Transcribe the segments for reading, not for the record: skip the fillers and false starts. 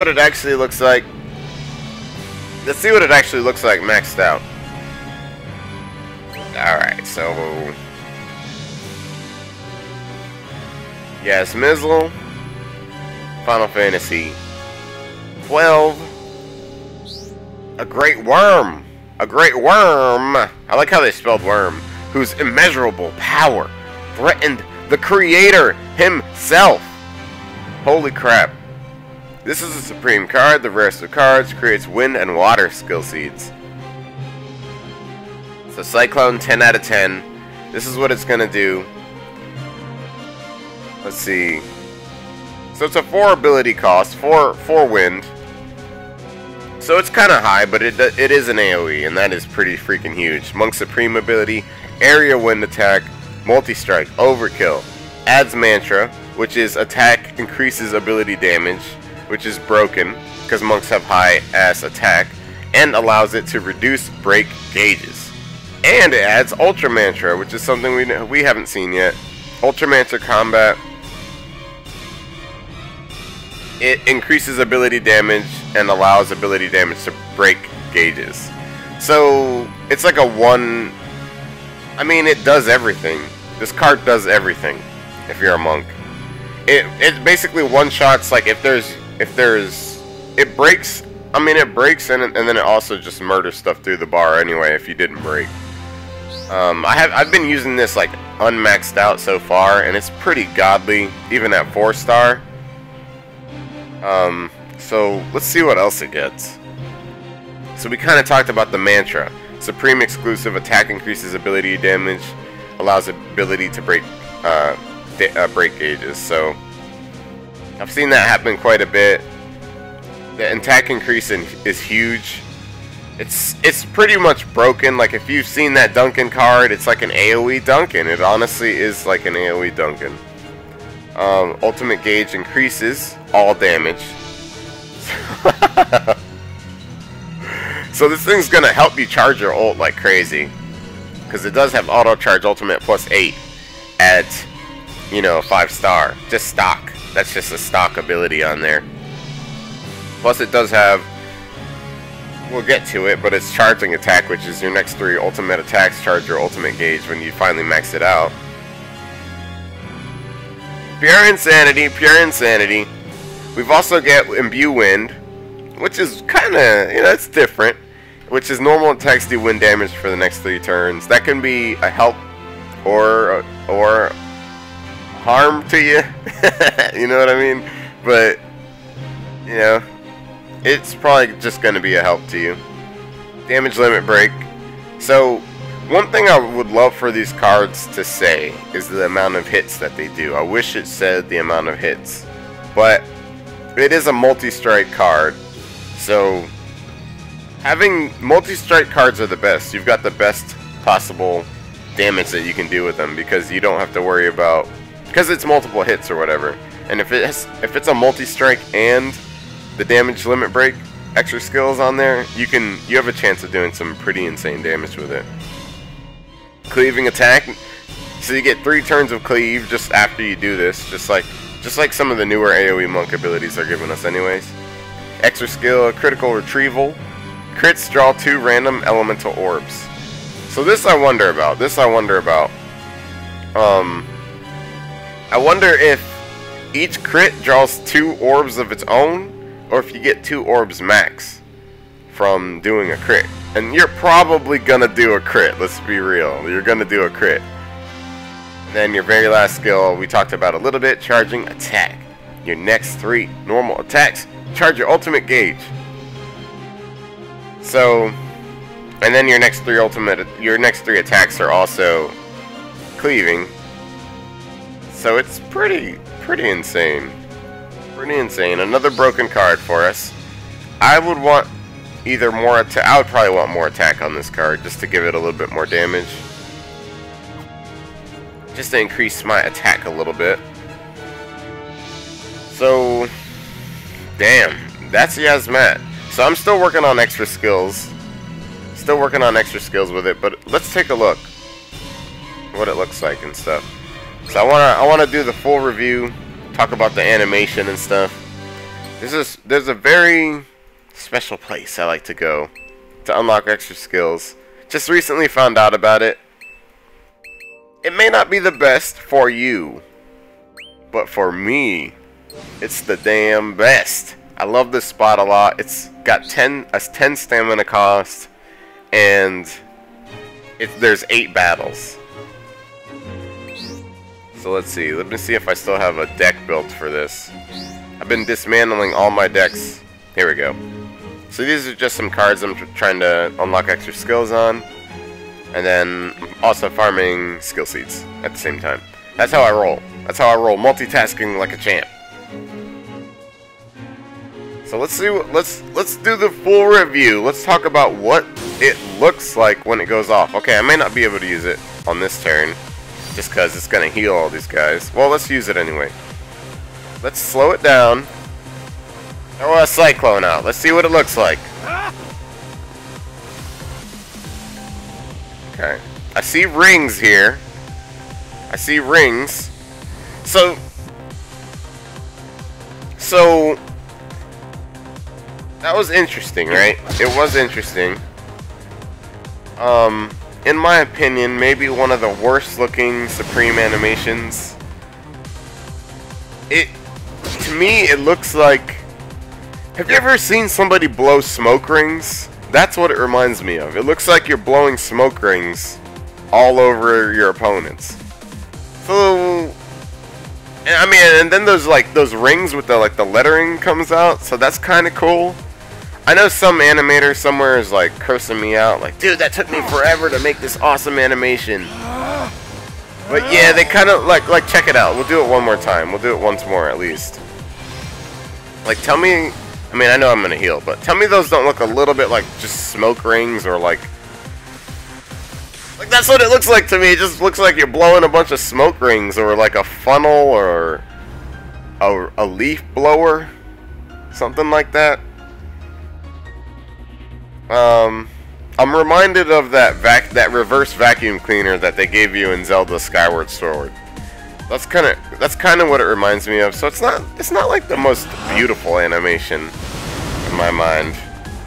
What it actually looks like. Let's see what it actually looks like maxed out. Alright, so Yiazmat, Final Fantasy 12. A great worm. A great worm. I like how they spelled worm. Whose immeasurable power threatened the creator himself. Holy crap. This is a supreme card. The rarest of cards. Creates wind and water skill seeds. So Cyclone 10 out of 10. This is what it's going to do. Let's see. So it's a 4 ability cost. 4 wind. So it's kind of high, but it is an AoE, and that is pretty freaking huge. Monk Supreme ability, area wind attack, multi-strike, overkill, adds mantra, which is attack increases ability damage, which is broken, because monks have high ass attack, and allows it to reduce break gauges. And it adds ultra mantra, which is something we haven't seen yet. Ultra mantra combat. It increases ability damage and allows ability damage to break gauges. So it's like a one. I mean, it does everything. This card does everything. If you're a monk, it basically one shots. Like if there's it breaks. I mean, it breaks and then it also just murders stuff through the bar anyway. If you didn't break, I've been using this like unmaxed out so far, and it's pretty godly even at 4-star. So let's see what else it gets. So we kind of talked about the mantra. Supreme exclusive attack increases ability damage, allows ability to break gauges. So I've seen that happen quite a bit. The attack increase is huge. It's pretty much broken. Like if you've seen that Duncan card, it's like an AoE Duncan. It honestly is like an AoE Duncan. Ultimate gauge increases all damage. So this thing's gonna help you charge your ult like crazy, because it does have auto charge ultimate plus 8 at 5-star. Just stock. That's just a stock ability on there. Plus it does have, we'll get to it, but it's charging attack, which is your next 3 ultimate attacks charge your ultimate gauge when you finally max it out. Pure insanity, pure insanity. We've also got Imbue Wind, which is kind of, it's different. Which is normal attacks do wind damage for the next 3 turns. That can be a help or harm to you. You know what I mean? But, it's probably just going to be a help to you. Damage limit break. So, one thing I would love for these cards to say is the amount of hits that they do. I wish it said the amount of hits. But it is a multi-strike card. So having multi-strike cards are the best. You've got the best possible damage that you can do with them, because you don't have to worry about, because it's multiple hits or whatever. And if it's a multi-strike and the damage limit break extra skills on there, you have a chance of doing some pretty insane damage with it. Cleaving attack, so you get 3 turns of cleave just after you do this, just like some of the newer AoE monk abilities are giving us anyways. Extra skill, critical retrieval, crits draw 2 random elemental orbs. So this I wonder about. I wonder if each crit draws 2 orbs of its own, or if you get 2 orbs max from doing a crit. And you're probably gonna do a crit, let's be real. You're gonna do a crit. And then your very last skill we talked about a little bit, charging attack. Your next 3 normal attacks charge your ultimate gauge. So, and then your next 3 attacks are also cleaving. So it's pretty insane. Pretty insane. Another broken card for us. I would want either more attack. I would probably want more attack on this card, just to give it a little bit more damage. Just to increase my attack a little bit. So, damn, that's Yiazmat. So I'm still working on extra skills. With it, but let's take a look what it looks like and stuff. So I wanna do the full review, talk about the animation and stuff. There's a very special place I like to go to unlock extra skills. Just recently found out about it. It may not be the best for you, but for me, it's the damn best. I love this spot a lot. It's got 10 stamina cost, and there's 8 battles. So let's see. Let me see if I still have a deck built for this. I've been dismantling all my decks. Here we go. So these are just some cards I'm trying to unlock extra skills on. And then also farming skill seeds at the same time. That's how I roll. That's how I roll. Multitasking like a champ. So let's see. Let's do the full review. Let's talk about what it looks like when it goes off. Okay, I may not be able to use it on this turn, just because it's gonna heal all these guys. Well, let's use it anyway. Let's slow it down. Throw a cyclone out. Let's see what it looks like. Okay. I see rings here. I see rings. So that was interesting, right? It was interesting. In my opinion, maybe one of the worst looking Supreme animations. To me, it looks like... Have you ever seen somebody blow smoke rings? That's what it reminds me of. It looks like you're blowing smoke rings all over your opponents. So, I mean, and then those rings with the lettering comes out, so that's kind of cool. I know some animator somewhere is like cursing me out, like, dude, that took me forever to make this awesome animation. But yeah, they kind of like check it out. We'll do it one more time. We'll do it once more at least. Like, tell me. I mean, I know I'm gonna heal, but tell me those don't look a little bit like just smoke rings, or like that's what it looks like to me. It just looks like you're blowing a bunch of smoke rings, or like a funnel, or a leaf blower, something like that. I'm reminded of that reverse vacuum cleaner that they gave you in Zelda Skyward Sword. That's kind of what it reminds me of. So it's not like the most beautiful animation in my mind,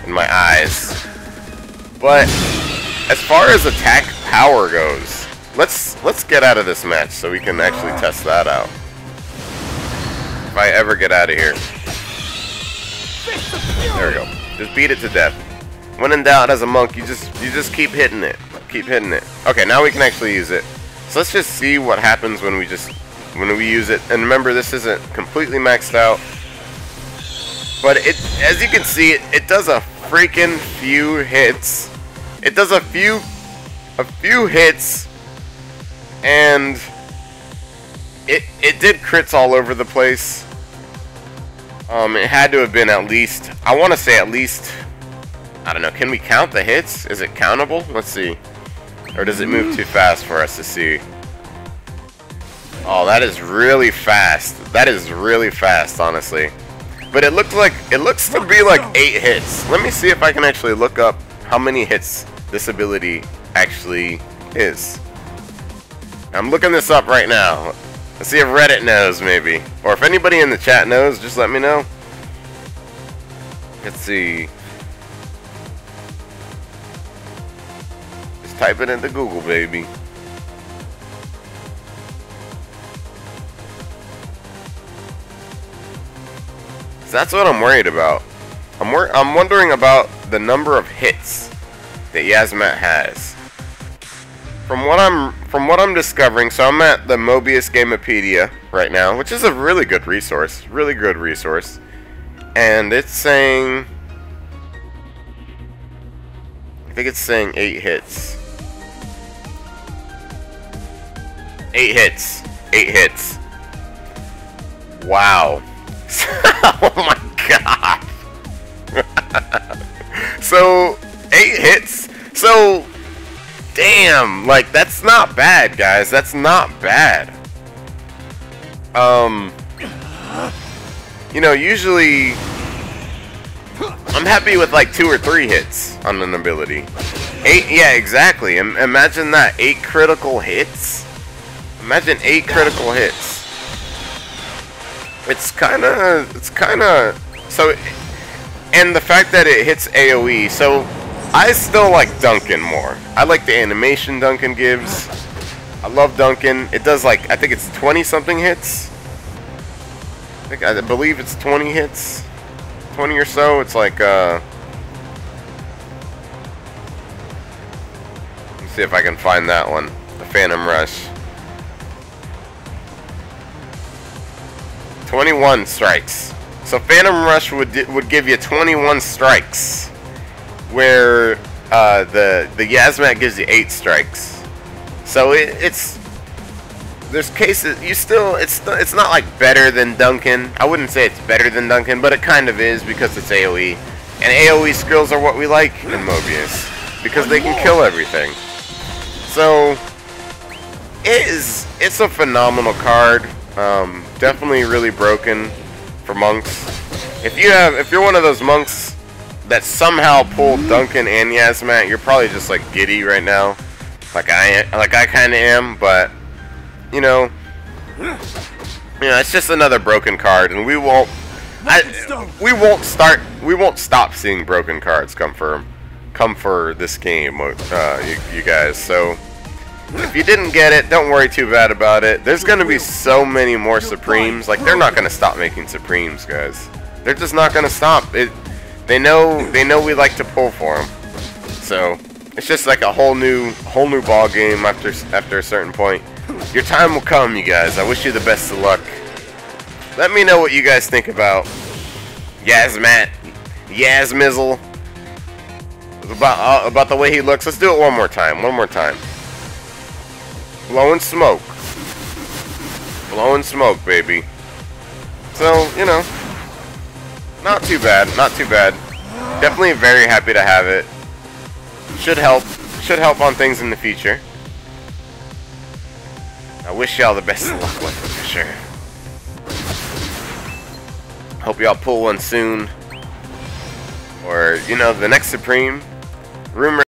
in my eyes. But as far as attack power goes, let's get out of this match so we can actually test that out. If I ever get out of here. There we go. Just beat it to death. When in doubt, as a monk, you just keep hitting it. Keep hitting it. Okay, now we can actually use it. So let's just see what happens when we use it. And remember, this isn't completely maxed out. But as you can see, it does a freaking few hits. It does a few hits, and it did crits all over the place. It had to have been at least, I want to say at least, I don't know, can we count the hits? Is it countable? Let's see. Or does it move too fast for us to see? Oh, that is really fast. That is really fast, honestly. But it looks to be like 8 hits. Let me see if I can actually look up how many hits this ability actually is. I'm looking this up right now. Let's see if Reddit knows, maybe. Or if anybody in the chat knows, just let me know. Let's see. Just type it into Google, baby. So that's what I'm worried about. I'm wondering about the number of hits that Yiazmat has. From what I'm discovering, so I'm at the Mobius Gamepedia right now, which is a really good resource, and it's saying, I think it's saying 8 hits. 8 hits. 8 hits. Wow. Oh my god. So 8 hits. So damn, like, that's not bad, guys. That's not bad. You know, usually I'm happy with like 2 or 3 hits on an ability. 8, yeah, exactly. Imagine that, 8 critical hits. Imagine 8 critical hits. It's kind of So, and the fact that it hits AoE, so I still like Duncan more. I like the animation Duncan gives. I love Duncan. It does like, I think it's 20 something hits. I believe it's 20 hits. 20 or so. It's like, let's see if I can find that one. The Phantom Rush. 21 strikes. So Phantom Rush would give you 21 strikes, where the Yiazmat gives you 8 strikes. So there's cases it's not like better than Duncan. I wouldn't say it's better than Duncan, but it kind of is because it's AoE, and AoE skills are what we like in Mobius because they can kill everything. So it's a phenomenal card. Definitely really broken for monks. If you're one of those monks that somehow pulled Duncan and Yiazmat, you're probably just like giddy right now, like I kind of am. But you know, it's just another broken card, and we won't stop seeing broken cards come for this game, you guys. So if you didn't get it, don't worry too bad about it. There's gonna be so many more Supremes. Like, they're not gonna stop making Supremes, guys. They're just not gonna stop. They know we like to pull for them. So it's just like a whole new ball game after a certain point. Your time will come, you guys. I wish you the best of luck. Let me know what you guys think about Yiazmat, Yazmizzle, about the way he looks. Let's do it one more time. Blowing smoke. Blowing smoke, baby. So, you know, not too bad. Definitely very happy to have it. Should help on things in the future. I wish y'all the best of luck with it for sure. Hope y'all pull one soon. Or, you know, the next Supreme. Rumor